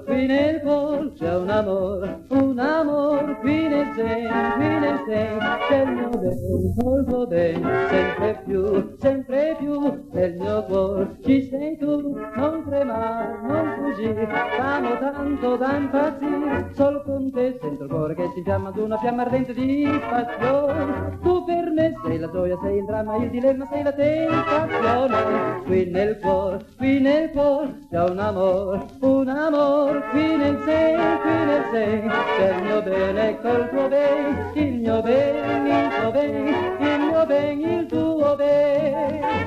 Qui nel cuor c'è un amor qui nel sen, c'è il mio ben, molto ben, sempre più, nel mio cuor ci sei tu, non tremar, non fuggir, t'amo tanto da impazzire, sol con te sento il cuore che si infiamma ad una fiamma ardente di passione, tu per me sei la gioia, sei il dramma, il dilemma, sei la tentazione, qui nel cuor c'è un amor qui nel sen, c'è il mio bene col tuo ben, il mio ben, il tuo ben, il mio ben, il tuo ben.